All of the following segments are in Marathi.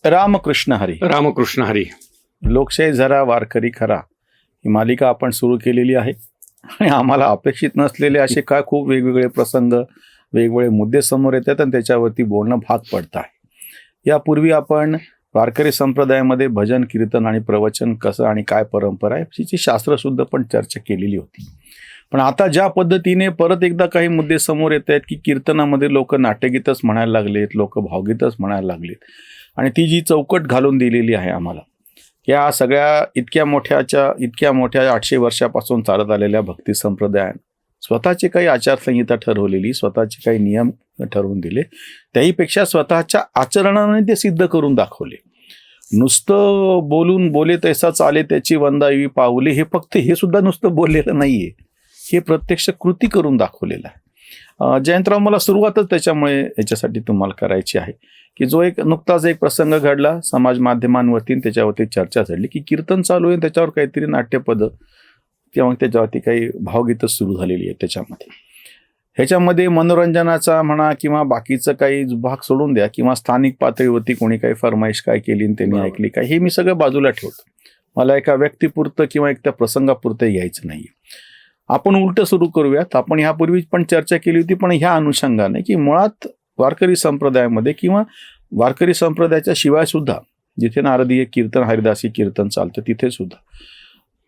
रामकृष्ण हरी. रामकृष्ण हरी. लोकशाही जरा वारकरी खरा ही मालिका आपण सुरू केलेली आहे आणि आम्हाला अपेक्षित नसलेले असे काय खूप वेगवेगळे प्रसंग, वेगवेगळे मुद्दे समोर येतात आणि त्याच्यावरती बोलणं भाग पडत आहे. यापूर्वी आपण वारकरी संप्रदायामध्ये भजन, कीर्तन आणि प्रवचन कसं आणि काय परंपरा आहे याची शास्त्रशुद्ध पण चर्चा केलेली होती. पण आता ज्या पद्धतीने परत एकदा काही मुद्दे समोर येत आहेत की कीर्तनामध्ये लोक नाट्यगीतच म्हणायला लागलेत, लोक भावगीतच म्हणायला लागलेत आणि ती जी चौकट घालून दिलेली आहे आम्हाला या सगळ्या इतक्या मोठ्या 800 वर्षापासून चालत आलेल्या भक्ती संप्रदायाने स्वतःची काही आचारसंहिता ठरवलेली, स्वतःचे काही नियम ठरवून दिले, त्याहीपेक्षा स्वतःच्या आचरणाने ते सिद्ध करून दाखवले. नुसतं बोलून बोले तैसा चाले त्याची वंदावी पावले हे फक्त हे सुद्धा नुसतं बोललेलं नाहीये, हे प्रत्यक्ष कृती करून दाखवलेलं आहे. जयंतराव, मला सुरुवातच त्याच्यामुळे याच्यासाठी तुम्हाला करायची आहे की जो नुकताच एक प्रसंग घडला समाज माध्यमांवरती, त्याच्यावरती चर्चा झाली की कीर्तन चालू आहे, त्याच्यावर काहीतरी नाट्यपद किंवा त्याच्यावरती काही भावगीतच सुरू झालेली आहे. ह्याच्यामध्ये मनोरंजनाचा म्हणा किंवा बाकीचं काही भाग सोडून द्या किंवा स्थानिक पातळीवरती कोणी काही फरमाईश काय केली आणि त्यांनी ऐकली काय, हे मी सगळं बाजूला ठेवतो. मला एका व्यक्तीपुरतं किंवा एक त्या प्रसंगापुरतं घ्यायचं नाही. आपण उलट सुरू करूयात. आपण ह्यापूर्वी पण चर्चा केली होती, पण ह्या अनुषंगाने की मुळात वारकरी संप्रदायामध्ये किंवा वारकरी संप्रदायाच्या शिवाय सुद्धा जिथे नारदीय कीर्तन, हरिदासी कीर्तन चालतं तिथे सुद्धा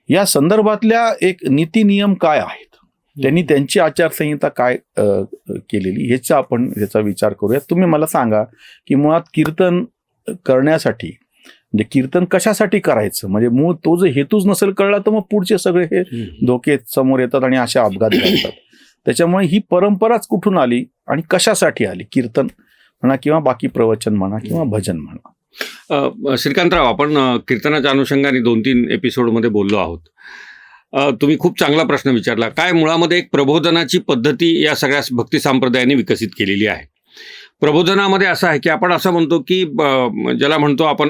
या संदर्भातल्या एक नीती नियम काय आहेत, त्यांनी त्यांची आचारसंहिता काय केलेली ह्याचा विचार करूयात. तुम्ही मला सांगा की मुळात कीर्तन करण्यासाठी म्हणजे कीर्तन कशासाठी करायचं, म्हणजे मूळ तो जर हेतूच नसेल कळला तर मग पुढचे सगळे हे धोके समोर येतात आणि असे अपघात घडतात. त्याच्यामुळे ही परंपराच कुठून आली आणि कशासाठी आली, कीर्तन म्हणा किंवा बाकी प्रवचन म्हणा किंवा भजन म्हणा. श्रीकांतराव, आपण कीर्तनाच्या अनुषंगाने 2-3 एपिसोडमध्ये बोललो आहोत. तुम्ही खूप चांगला प्रश्न विचारला. काय मुळामध्ये एक प्रबोधनाची पद्धती या सगळ्या भक्ती संप्रदायाने विकसित केलेली आहे. प्रबोधनामध्ये असं आहे की आपण असं म्हणतो की ज्याला म्हणतो आपण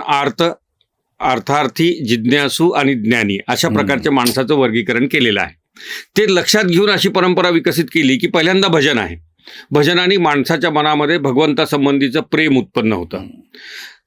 अर्थार्थी, जिज्ञासू आणि ज्ञानी अशा प्रकारच्या माणसाचं वर्गीकरण केलेलं आहे. ते लक्षात घेऊन अशी परंपरा विकसित केली की पहिल्यांदा भजन आहे. भजनाने माणसाच्या मनामध्ये भगवंतासंबंधीचं प्रेम उत्पन्न होतं.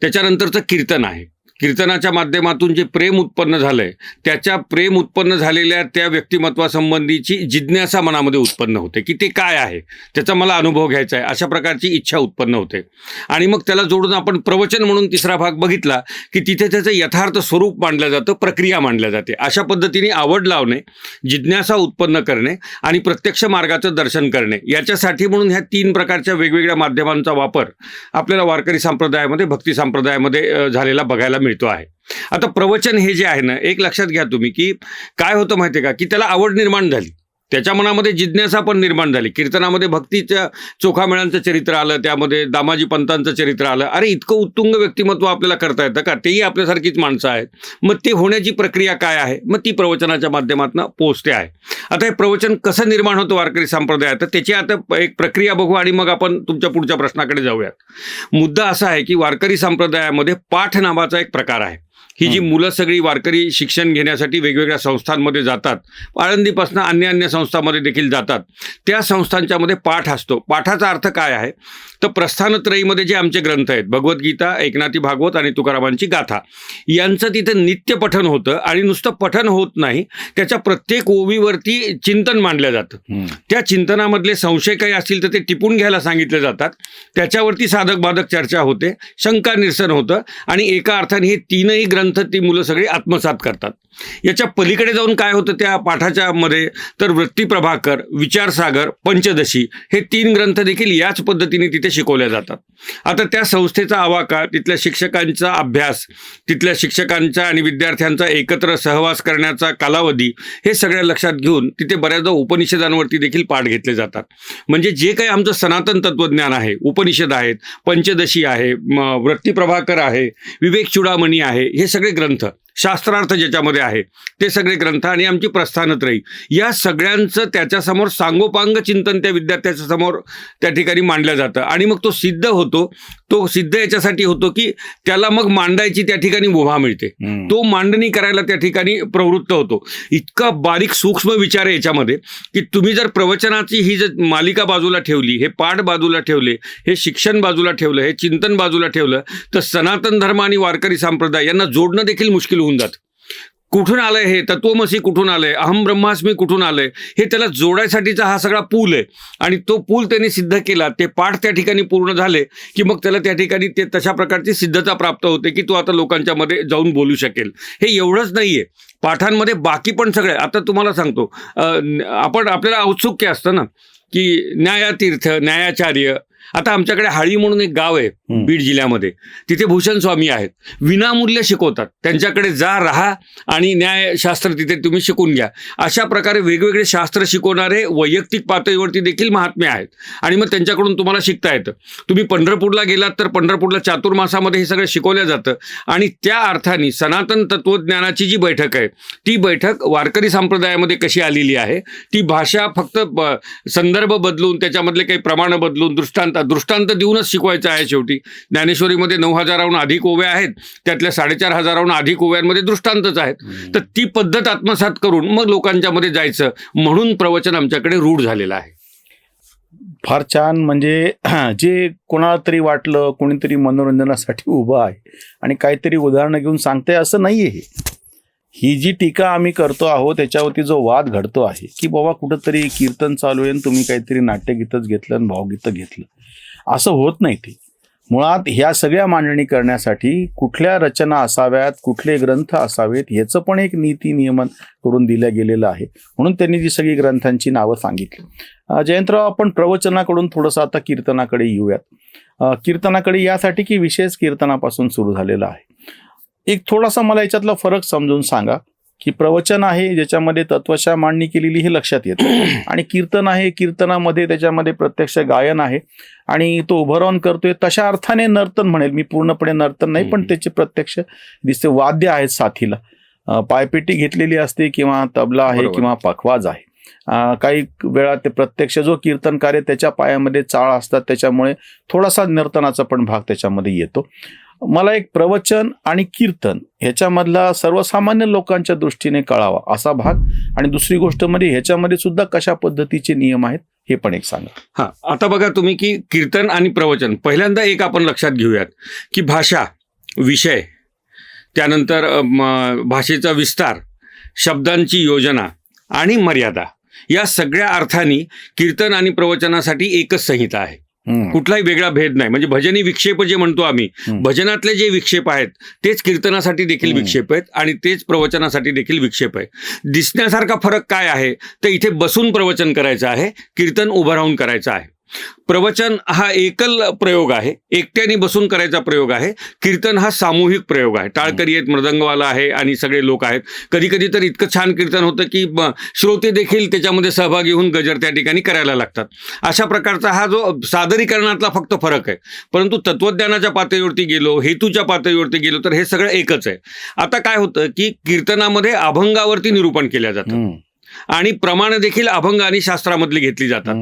त्याच्यानंतरचं कीर्तन आहे. कीर्तनाच्या माध्यमातून जे प्रेम उत्पन्न झालंय त्याच्या प्रेम उत्पन्न झालेल्या त्या व्यक्तिमत्वासंबंधीची जिज्ञासा मनामध्ये उत्पन्न होते की ते काय आहे, त्याचा मला अनुभव घ्यायचा आहे, अशा प्रकारची इच्छा उत्पन्न होते. आणि मग त्याला जोडून आपण प्रवचन म्हणून तिसरा भाग बघितला की तिथे त्याचं यथार्थ स्वरूप मांडलं जातं, प्रक्रिया मांडल्या जाते. अशा पद्धतीने आवड लावणे, जिज्ञासा उत्पन्न करणे आणि प्रत्यक्ष मार्गाचं दर्शन करणे, याच्यासाठी म्हणून ह्या 3 प्रकारच्या वेगवेगळ्या माध्यमांचा वापर आपल्याला वारकरी संप्रदायामध्ये, भक्ती संप्रदायामध्ये झालेला बघायला मिळतो आहे. आता प्रवचन हे जे आहे ना, एक लक्षात घ्या तुम्ही की काय होतं माहिती आहे का, की त्याला आवड निर्माण झाली, त्याच्या मनामध्ये जिज्ञासा पण निर्माण झाली. कीर्तनामध्ये भक्तीच्या चोखामेळांचं चरित्र आलं, त्यामध्ये दामाजी पंतांचं चरित्र आलं. अरे इतकं उत्तुंग व्यक्तिमत्व आपल्याला करता येतं का, तेही आपल्यासारखीच माणसं आहेत. मग ते होण्याची प्रक्रिया काय आहे, मग ती प्रवचनाच्या माध्यमातून पोहोचते आहे. आता हे प्रवचन कसं निर्माण होतं वारकरी संप्रदायात, तर त्याची आता एक प्रक्रिया बघू आणि मग आपण तुमच्या पुढच्या प्रश्नाकडे जाऊयात. मुद्दा असा आहे की वारकरी संप्रदायामध्ये पाठ नावाचा एक प्रकार आहे. ही जी मुलं सगळी वारकरी शिक्षण घेण्यासाठी वेगवेगळ्या संस्थांमध्ये जातात, आळंदीपासून अन्य संस्थांमध्ये देखील जातात, त्या संस्थांच्यामध्ये पाठ असतो. पाठाचा अर्थ काय आहे तर प्रस्थानत्रयीमध्ये जे आमचे ग्रंथ आहेत, भगवद्गीता, एकनाथी भागवत आणि तुकारामांची गाथा, यांचं तिथं नित्य पठन होतं. आणि नुसतं पठन होत नाही, त्याच्या प्रत्येक ओवीवरती चिंतन मांडलं जातं. त्या चिंतनामधले संशय काही असतील तर ते टिपून घ्यायला सांगितले जातात. त्याच्यावरती साधक बाधक चर्चा होते, शंका निरसन होतं आणि एका अर्थाने हे 3ही ग्रंथ ती मुलं सगळी आत्मसात करतात. याच्या पलीकडे जाऊन काय होतं त्या पाठाच्या मध्ये, तर वृत्तीप्रभाकर, विचारसागर, पंचदशी हे 3 ग्रंथ देखील याच पद्धतीने तिथे शिकवल्या जातात. आता त्या संस्थेचा आवाका, तिथल्या शिक्षकांचा अभ्यास, तिथल्या शिक्षकांचा आणि विद्यार्थ्यांचा एकत्र सहवास करण्याचा कालावधी, हे सगळ्या लक्षात घेऊन तिथे बऱ्याचदा उपनिषदांवरती देखील पाठ घेतले जातात. म्हणजे जे काही आमचं सनातन तत्वज्ञान आहे, उपनिषद आहेत, पंचदशी आहे, वृत्तीप्रभाकर आहे, विवेक चूडामणी आहे, हे सगळे ग्रंथ शास्त्रार्थ ज्याच्यामध्ये आहे ते सगळे ग्रंथ आणि आमची प्रस्थानत्रयी, या सगळ्यांचं त्याच्यासमोर सांगोपांग चिंतन त्या विद्यार्थ्याच्या समोर त्या ठिकाणी मांडलं जातं आणि मग तो सिद्ध होतो. तो सिद्ध याच्यासाठी होतो की त्याला मग मांडायची त्या ठिकाणी मुभा मिळते. तो मांडणी करायला त्या ठिकाणी प्रवृत्त होतो. इतका बारीक सूक्ष्म विचार आहे याच्यामध्ये की तुम्ही जर प्रवचनाची ही जर मालिका बाजूला ठेवली, हे पाठ बाजूला ठेवले, हे शिक्षण बाजूला ठेवलं, हे चिंतन बाजूला ठेवलं, तर सनातन धर्म आणि वारकरी संप्रदाय यांना जोडणं देखील मुश्किल होऊन जातं. कुठून आलंय हे तत्वमसी, कुठून आलंय अहम ब्रह्मास्मी, कुठून आलंय, हे त्याला जोडायसाठीचा हा सगळा पूल आहे. आणि तो पूल त्यांनी सिद्ध केला, ते पाठ त्या ठिकाणी पूर्ण झाले की मग त्याला त्या ठिकाणी ते तशा प्रकारची सिद्धता प्राप्त होते की तो आता लोकांच्या मध्ये जाऊन बोलू शकेल. हे एवढंच नाहीये, पाठांमध्ये बाकी पण सगळे. आता तुम्हाला सांगतो, आपल्याला औत्सुक्य असतं ना की न्यायातीर्थ, न्यायाचार्य. आता आमच्याकडे हाळी म्हणून एक गाव आहे बीड जिल्ह्यामध्ये, तिथे भूषण स्वामी आहेत, विनामूल्य शिकवतात. त्यांच्याकडे जा, राहा आणि न्यायशास्त्र तिथे तुम्ही शिकून घ्या. अशा प्रकारे वेगवेगळे शास्त्र शिकवणारे वैयक्तिक पातळीवरती देखील महात्मे आहेत आणि मग त्यांच्याकडून तुम्हाला शिकता येतं. तुम्ही पंढरपूरला गेलात तर पंढरपूरला चातुर्मासामध्ये हे सगळं शिकवलं जातं. आणि त्या अर्थाने सनातन तत्वज्ञानाची जी बैठक आहे, ती बैठक वारकरी संप्रदायामध्ये कशी आलेली आहे, ती भाषा फक्त संदर्भ बदलून, त्याच्यामधले काही प्रमाणं बदलून, दृष्टांत देऊनच शिकवायचं आहे. शेवटी ज्ञानेश्वरीमध्ये 9,000हून अधिक ओव्या आहेत, त्यातल्या 4,500हून अधिक ओव्यांमध्ये दृष्टांतच आहेत. तर ती पद्धत आत्मसात करून मग लोकांच्या मध्ये जायचं, म्हणून प्रवचन आमच्याकडे रूढ झालेलं आहे. फार छान. म्हणजे जे कोणाला तरी वाटलं कोणीतरी मनोरंजनासाठी उभं आहे आणि काहीतरी उदाहरणं घेऊन सांगते असं नाहीये. ही जी टीका आम्ही करतो आहोत त्याच्यावरती जो वाद घडतो आहे की बाबा कुठंतरी कीर्तन चालू आहे तुम्ही काहीतरी नाट्यगीतच घेतलं आणि भावगीतं घेतलं, असं होत नाही. ते मुळात ह्या सगळ्या मांडणी करण्यासाठी कुठल्या रचना असाव्यात, कुठले ग्रंथ असावेत, ह्याचं पण एक नीती नियमन करून दिलं गेलेलं आहे. म्हणून त्यांनी जी सगळी ग्रंथांची नावं सांगितली. जयंतराव, आपण प्रवचनाकडून थोडंसं आता कीर्तनाकडे येऊयात. कीर्तनाकडे यासाठी की विशेष कीर्तनापासून सुरू झालेला आहे. एक थोडासा मला याच्यातला फरक समजून सांगा की प्रवचन आहे ज्याच्यामध्ये तत्वशः मांडणी केलेली हे लक्षात येतं, आणि कीर्तन आहे, कीर्तनामध्ये त्याच्यामध्ये प्रत्यक्ष गायन आहे आणि तो उभं राहून करतोय. तशा अर्थाने नर्तन म्हणेल मी, पूर्णपणे नर्तन नाही, पण त्याचे प्रत्यक्ष दिसते वाद्य आहेत साथीला. पायपेटी घेतलेली असते किंवा तबला आहे किंवा पखवाज आहे. काही वेळा ते प्रत्यक्ष जो कीर्तनकार आहे त्याच्या पायामध्ये चाळ असतात, त्याच्यामुळे थोडासा नर्तनाचा पण भाग त्याच्यामध्ये येतो. मला एक प्रवचन आणि कीर्तन ह्याच्यामधला सर्वसामान्य लोकांच्या दृष्टीने कळावा असा भाग, आणि दुसरी गोष्ट म्हणजे ह्याच्यामध्ये सुद्धा कशा पद्धतीचे नियम आहेत हे पण एक सांगा. हा, आता बघा तुम्ही की कीर्तन आणि प्रवचन, पहिल्यांदा एक आपण लक्षात घेऊयात की भाषा, विषय, त्यानंतर भाषेचा विस्तार, शब्दांची योजना आणि मर्यादा, या सगळ्या अर्थाने कीर्तन आणि प्रवचनासाठी एकच संहिता आहे. कुठलाही वेगळा भेद नाही. म्हणजे भजनी विक्षेप जे म्हणतो आम्ही, भजनातले जे विक्षेप आहेत तेच कीर्तनासाठी देखील विक्षेप आहेत आणि तेच प्रवचनासाठी देखील विक्षेप आहे. दिसण्यासारखा फरक काय आहे तर इथे बसून प्रवचन करायचं आहे, कीर्तन उभं राहून करायचं आहे. प्रवचन हा एकल प्रयोग आहे, एकट्याने बसून करायचा प्रयोग आहे. कीर्तन हा सामूहिक प्रयोग आहे. टाळकरी आहेत, मृदंगवाला आहे आणि सगळे लोक आहेत. कधी कधी तर इतकं छान कीर्तन होतं की श्रोते देखील त्याच्यामध्ये सहभागी होऊन गजर त्या ठिकाणी करायला लागतात. अशा प्रकारचा हा जो सादरीकरणातला फक्त फरक आहे. परंतु तत्वज्ञानाच्या पातळीवरती गेलो, हेतूच्या पातळीवरती गेलो तर हे सगळं एकच आहे. आता काय होतं की कीर्तनामध्ये अभंगावरती निरूपण केलं जातं आणि प्रमाण देखील अभंग आणि शास्त्रामधली घेतली जातात.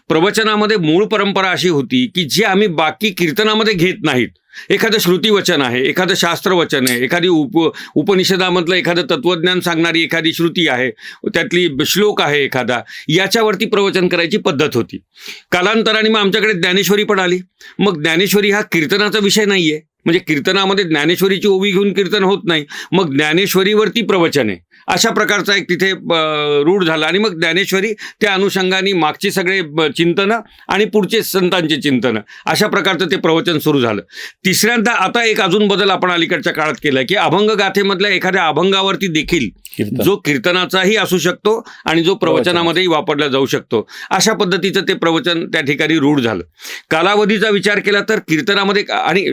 प्रवचनामध्ये मूळ परंपरा अशी होती की जे आम्ही बाकी कीर्तनामध्ये घेत नाहीत. एखादं श्रुतीवचन आहे, एखादं शास्त्रवचन आहे, एखादी उपनिषदामधलं एखादं तत्वज्ञान सांगणारी एखादी श्रुती आहे, त्यातली श्लोक आहे एखादा, याच्यावरती प्रवचन करायची पद्धत होती. कालांतराने मग आमच्याकडे ज्ञानेश्वरी पण आली. मग ज्ञानेश्वरी हा कीर्तनाचा विषय नाहीये, म्हणजे कीर्तनामध्ये ज्ञानेश्वरीची ओवी घेऊन कीर्तन होत नाही, मग ज्ञानेश्वरीवरती प्रवचन आहे. अशा प्रकारचा एक तिथे रूढ झाला आणि मग ज्ञानेश्वरी त्या अनुषंगाने मागची सगळे चिंतनं आणि पुढचे संतांचे चिंतनं, अशा प्रकारचं ते प्रवचन सुरू झालं. तिसऱ्यांदा आता एक अजून बदल आपण अलीकडच्या काळात केला की अभंग गाथेमधल्या एखाद्या अभंगावरती देखील जो कीर्तनाचाही असू शकतो आणि जो प्रवचनामध्येही वापरला जाऊ शकतो, अशा पद्धतीचं ते प्रवचन त्या ठिकाणी रूढ झालं. कालावधीचा विचार केला तर कीर्तनामध्ये, आणि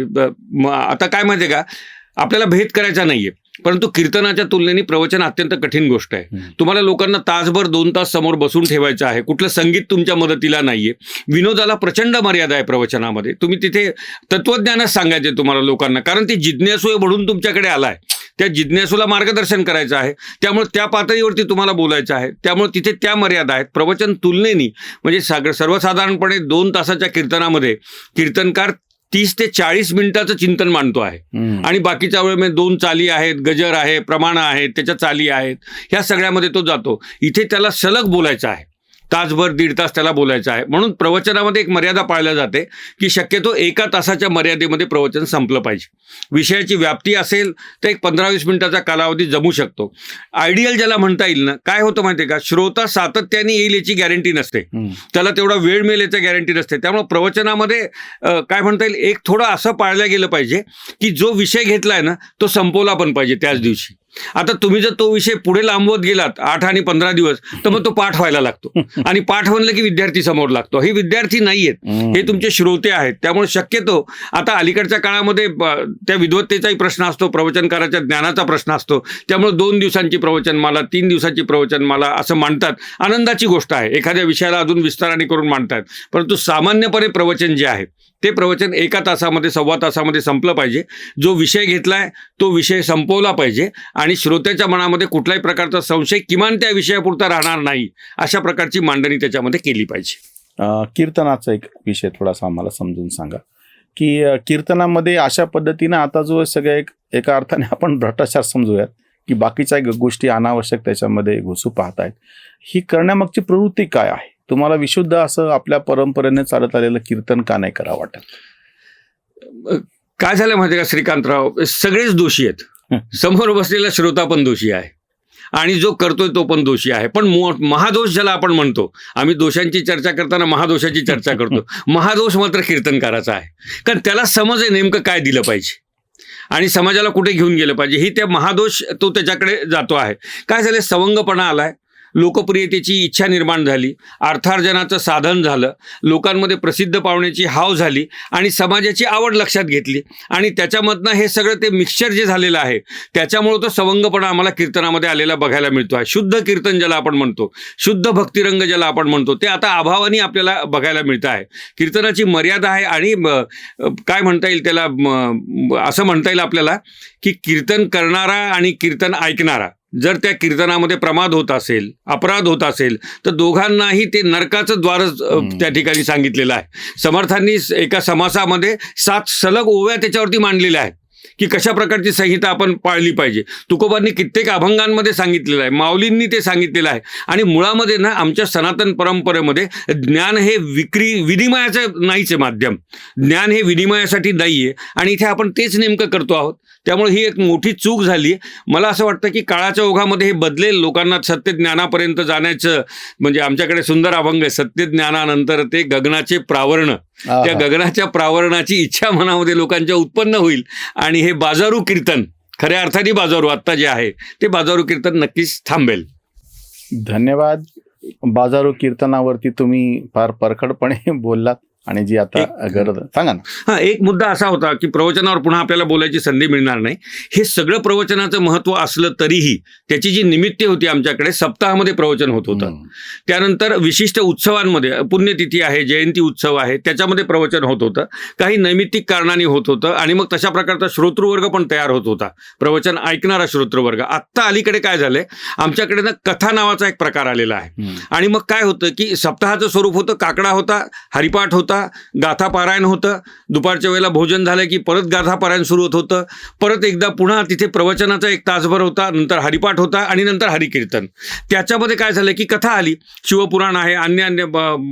आता काय माहिती आहे का, आपल्याला भेद करायचा नाहीये, परंतु कीर्तनाच्या तुलनेने प्रवचन अत्यंत कठीण गोष्ट आहे. तुम्हाला लोकांना तासभर 2 तास समोर बसून ठेवायचं आहे. कुठलं संगीत तुमच्या मदतीला नाहीये. विनोदाला प्रचंड मर्यादा आहे प्रवचनामध्ये. तुम्ही तिथे तत्वज्ञानच सांगायचे तुम्हाला लोकांना, कारण ते जिज्ञासू म्हणून तुमच्याकडे आलाय. त्या जिज्ञासूला मार्गदर्शन करायचं आहे. त्यामुळे त्या पातळीवरती तुम्हाला बोलायचं आहे. त्यामुळे तिथे त्या मर्यादा आहेत. प्रवचन तुलनेनी म्हणजे सर्वसाधारणपणे 2 तासाच्या कीर्तनामध्ये कीर्तनकार 30 ते 40 मिनिटाचं चिंतन मांडतो आहे आणि बाकीच्या वेळेमध्ये 2 चाली आहेत, गजर आहे, प्रमाणं आहेत, त्याच्या चाली आहेत, ह्या सगळ्यामध्ये तो जातो. इथे त्याला सलग बोलायचं आहे. तासभर 1.5 तास त्याला बोलायचं आहे. म्हणून प्रवचनामध्ये एक मर्यादा पाळल्या जाते की शक्यतो 1 तासाच्या मर्यादेमध्ये प्रवचन संपलं पाहिजे. विषयाची व्याप्ती असेल तर एक 15-20 मिनिटाचा कालावधी जमू शकतो. आयडियल ज्याला म्हणता येईल ना, काय होतं माहिती आहे का, श्रोता सातत्याने येईल याची गॅरंटी नसते, त्याला तेवढा वेळ मिळेल याची गॅरंटी नसते. त्यामुळे प्रवचनामध्ये काय म्हणता येईल, एक थोडं असं पाळलं गेलं पाहिजे की जो विषय घेतलाय ना तो संपवला पण पाहिजे त्याच दिवशी. आता तुम्ही जर तो विषय पुढे लांबवत गेलात 8 आणि 15 दिवस तर मग तो पाठ व्हायला लागतो आणि पाठ म्हणलं की विद्यार्थी समोर लागतो. हे विद्यार्थी नाहीयेत, हे तुमचे श्रोते आहेत. त्यामुळे शक्यतो आता अलीकडच्या काळामध्ये त्या विद्वत्तेचाही प्रश्न असतो, प्रवचनकाराच्या ज्ञानाचा प्रश्न असतो. त्यामुळे 2 दिवसांची प्रवचनमाला, 3 दिवसाची प्रवचनमाला असं मांडतात. आनंदाची गोष्ट आहे, एखाद्या विषयाला अजून विस्ताराने करून मांडतात. परंतु सामान्यपणे प्रवचन जे आहे ते प्रवचन 1 तासामध्ये, 1.25 तासामध्ये संपलं पाहिजे. जो विषय घेतलाय तो विषय संपवला पाहिजे आणि श्रोत्याच्या मनामध्ये कुठल्याही प्रकारचा संशय किमान त्या विषयापुरता राहणार नाही, अशा प्रकारची मांडणी त्याच्यामध्ये केली पाहिजे. कीर्तनाचा एक विषय थोडासा आम्हाला समजून सांगा की कीर्तनामध्ये अशा पद्धतीनं आता जो सगळ्या एका अर्थाने आपण भ्रष्टाचार समजूयात की बाकीच्या गोष्टी अनावश्यक त्याच्यामध्ये घुसू पाहतायत, ही करण्यामागची प्रवृत्ती काय आहे? तुम्हाला विशुद्ध असं आपल्या परंपरेने चालत आलेलं कीर्तन का नाही करावं वाटत? काय झालं माहिती का श्रीकांतराव, सगळेच दोषी आहेत. समोर बसलेला श्रोता पण दोषी आहे आणि जो करतोय तो पण दोषी आहे. पण महादोष ज्याला आपण म्हणतो, आम्ही दोषांची चर्चा करताना महादोषाची चर्चा करतो, महादोष मात्र कीर्तनकाराचा आहे. कारण त्याला समज आहे नेमकं काय दिलं पाहिजे आणि समाजाला कुठे घेऊन गेलं पाहिजे, ही त्या महादोष तो त्याच्याकडे जातो आहे. काय झालं, सवंगपणा आलाय, लोकप्रियतेची इच्छा निर्माण झाली, अर्थार्जनाचं साधन झालं, लोकांमध्ये प्रसिद्ध पावण्याची हाव झाली आणि समाजाची आवड लक्षात घेतली आणि त्याच्यामधनं हे सगळं ते मिक्सचर जे झालेलं आहे त्याच्यामुळे तो सवंगपणा आम्हाला कीर्तनामध्ये आलेला बघायला मिळतो आहे. शुद्ध कीर्तन ज्याला आपण म्हणतो, शुद्ध भक्तिरंग ज्याला आपण म्हणतो, ते आता अभावाने आपल्याला बघायला मिळतं आहे. कीर्तनाची मर्यादा आहे आणि काय म्हणता येईल त्याला, असं म्हणता येईल आपल्याला की कीर्तन करणारा आणि कीर्तन ऐकणारा जर त्या कीर्तनामध्ये प्रमाद होत असेल, अपराध होत असेल, तर दोघांनाही ते नरकाचं द्वारच त्या ठिकाणी सांगितलेलं आहे. समर्थांनी एका समासामध्ये 7 सलग ओव्या त्याच्यावरती मांडलेल्या आहेत की कशा प्रकारची संहिता आपण पाळली पाहिजे. तुकोबांनी कित्येक अभंगांमध्ये सांगितलेलं आहे, माऊलींनी ते सांगितलेलं आहे. आणि मुळामध्ये ना आमच्या सनातन परंपरेमध्ये ज्ञान हे विनिमयाचं नाहीच आहे माध्यम, ज्ञान हे विनिमयासाठी नाही आहे आणि इथे आपण तेच नेमकं करतो आहोत. त्यामुळे ही एक मोठी चूक झाली. मला असं वाटतं की काळाच्या ओघामध्ये हे बदलेल, लोकांना सत्यज्ञानापर्यंत जाण्याचं, म्हणजे आमच्याकडे सुंदर अभंग आहे, सत्यज्ञानानंतर ते गगनाचे प्रावरण, त्या गगनाच्या प्रावरणाची इच्छा मनामध्ये लोकांच्या उत्पन्न होईल आणि हे बाजारू कीर्तन, खऱ्या अर्थाने बाजारू आत्ता जे आहे ते बाजारू कीर्तन नक्कीच थांबेल. धन्यवाद. बाजारू कीर्तनावरती तुम्ही फार परखडपणे बोललात आणि जी आता गरज, सांगा ना. हा, एक मुद्दा असा होता की प्रवचनावर पुन्हा आपल्याला बोलायची संधी मिळणार नाही. हे सगळं प्रवचनाचं महत्त्व असलं तरीही त्याची जी निमित्ते होती, आमच्याकडे सप्ताहामध्ये प्रवचन होत होतं, त्यानंतर विशिष्ट उत्सवांमध्ये, पुण्यतिथी आहे, जयंती उत्सव आहे, त्याच्यामध्ये प्रवचन होत होतं, काही नैमित्तिक कारणाने होत होतं आणि मग तशा प्रकारचा श्रोतृवर्ग पण तयार होत होता, प्रवचन ऐकणारा श्रोतृवर्ग. आत्ता अलीकडे काय झालंय, आमच्याकडे ना कथा नावाचा एक प्रकार आलेला आहे आणि मग काय होतं की सप्ताहाचं स्वरूप होतं, काकडा होता, हरिपाठ होता, गाथा पारायण होतं, दुपारच्या वेळेला भोजन झालं की परत गाथा पारायण सुरू होत होतं, परत एकदा पुन्हा तिथे प्रवचनाचा 1 तासभर होता, नंतर हरिपाठ होता आणि नंतर हरिकीर्तन. त्याच्यामध्ये काय झालं की कथा आली, शिवपुराण आहे, अन्य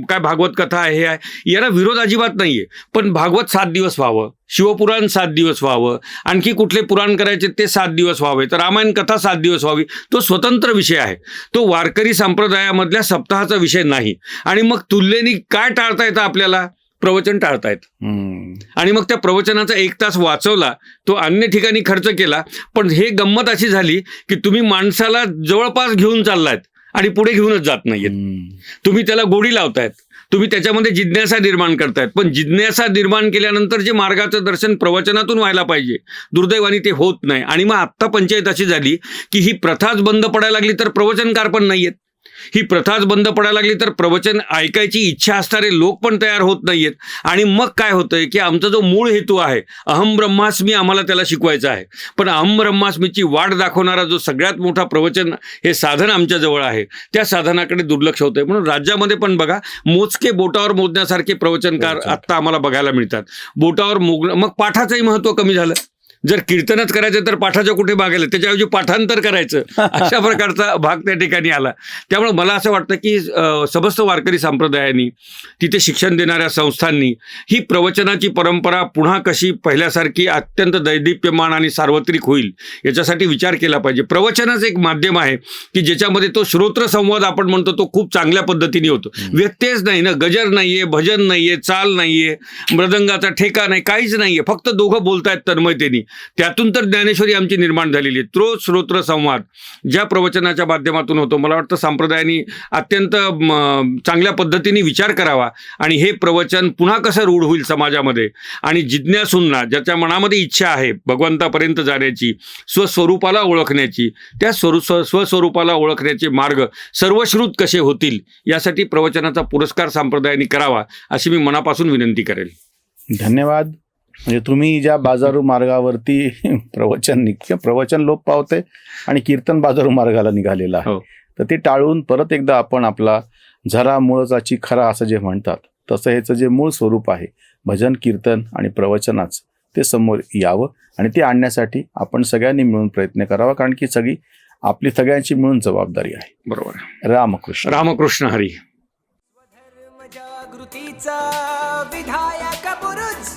काय भागवत कथा आहे, हे आहे, याला विरोध अजिबात नाहीये. पण भागवत 7 दिवस व्हावं, शिवपुराण 7 दिवस व्हावं, आणखी कुठले पुराण करायचे ते 7 दिवस व्हावे, तर रामायण कथा 7 दिवस व्हावी, तो स्वतंत्र विषय आहे, तो वारकरी संप्रदायामधल्या सप्ताहाचा विषय नाही. आणि मग तुलनेने काय टाळता येतं आपल्याला, प्रवचन टाळतायत. आणि मग त्या प्रवचनाचा 1 तास वाचवला, तो अन्य ठिकाणी खर्च केला. पण हे गंमत अशी झाली की तुम्ही माणसाला जवळपास घेऊन चाललायत आणि पुढे घेऊनच जात नाहीयेत. तुम्ही त्याला गोडी लावतायत, तुम्ही त्याच्यामध्ये जिज्ञासा निर्माण करतायत, पण जिज्ञासा निर्माण केल्यानंतर जे मार्गाचं दर्शन प्रवचनातून व्हायला पाहिजे, दुर्दैवाने ते होत नाही. आणि मग आत्ता पंचायत अशी झाली की ही प्रथाच बंद पडायला लागली तर प्रवचनकार पण नाहीयेत. ही प्रथाच बंद पडायला लागली तर प्रवचन ऐकायची इच्छा असणारे लोक पण तयार होत नाहीयेत. आणि मग काय होतंय की आमचा जो मूळ हेतू आहे अहम ब्रह्मास्मी आम्हाला त्याला शिकवायचं आहे, पण अहम ब्रह्मास्मीची वाट दाखवणारा जो सगळ्यात मोठा प्रवचन हे साधन आमच्या जवळ आहे त्या साधनाकडे दुर्लक्ष होतंय. म्हणून राज्यामध्ये पण बघा मोजके बोटावर मोजण्यासारखे प्रवचनकार आत्ता आम्हाला बघायला मिळतात. बोटावर मग पाठाचंही महत्त्व कमी झालं. जर कीर्तनच करायचं तर पाठाच्या कुठे भागायला, त्याच्याऐवजी पाठांतर करायचं अशा प्रकारचा भाग त्या ठिकाणी आला. त्यामुळे मला असं वाटतं की समस्त वारकरी संप्रदायांनी, तिथे शिक्षण देणाऱ्या संस्थांनी ही प्रवचनाची परंपरा पुन्हा कशी पहिल्यासारखी अत्यंत दैदिप्यमान आणि सार्वत्रिक होईल याच्यासाठी विचार केला पाहिजे. प्रवचनच एक माध्यम आहे की ज्याच्यामध्ये तो श्रोत्र संवाद आपण म्हणतो तो खूप चांगल्या पद्धतीने होतो. व्यत्ययच नाही ना, गजर नाहीये, भजन नाहीये, चाल नाहीये, मृदंगाचा ठेका नाही, काहीच नाहीये, फक्त दोघं बोलतायत तन्मयतेने. त्यातून तर ज्ञानेश्वरी आमची निर्माण झालेली आहे. तो श्रोत्र संवाद ज्या प्रवचनाच्या माध्यमातून होतो, मला वाटतं संप्रदायांनी अत्यंत चांगल्या पद्धतीने विचार करावा आणि हे प्रवचन पुन्हा कसं रूढ होईल समाजामध्ये. आणि जिज्ञासूंना, ज्याच्या मनामध्ये इच्छा आहे भगवंतापर्यंत जाण्याची, स्वस्वरूपाला ओळखण्याची, त्या स्वस्वरूपाला ओळखण्याचे मार्ग सर्वश्रुत कसे होतील यासाठी प्रवचनाचा पुरस्कार संप्रदायांनी करावा अशी मी मनापासून विनंती करेल. धन्यवाद. म्हणजे तुम्ही ज्या बाजारू मार्गावरती प्रवचन लोप पावते आणि कीर्तन बाजारू मार्गाला निघालेला आहे, तर ते टाळून परत एकदा आपण आपला झरा मूळचाची खरा असं जे म्हणतात तसं ह्याचं जे मूळ स्वरूप आहे भजन, कीर्तन आणि प्रवचनाच, ते समोर यावं आणि ते आणण्यासाठी आपण सगळ्यांनी मिळून प्रयत्न करावा, कारण की आपली सगळ्यांची मिळून जबाबदारी आहे. बरोबर. रामकृष्ण. रामकृष्ण हरी. जागृतीचा विधायक बुरुज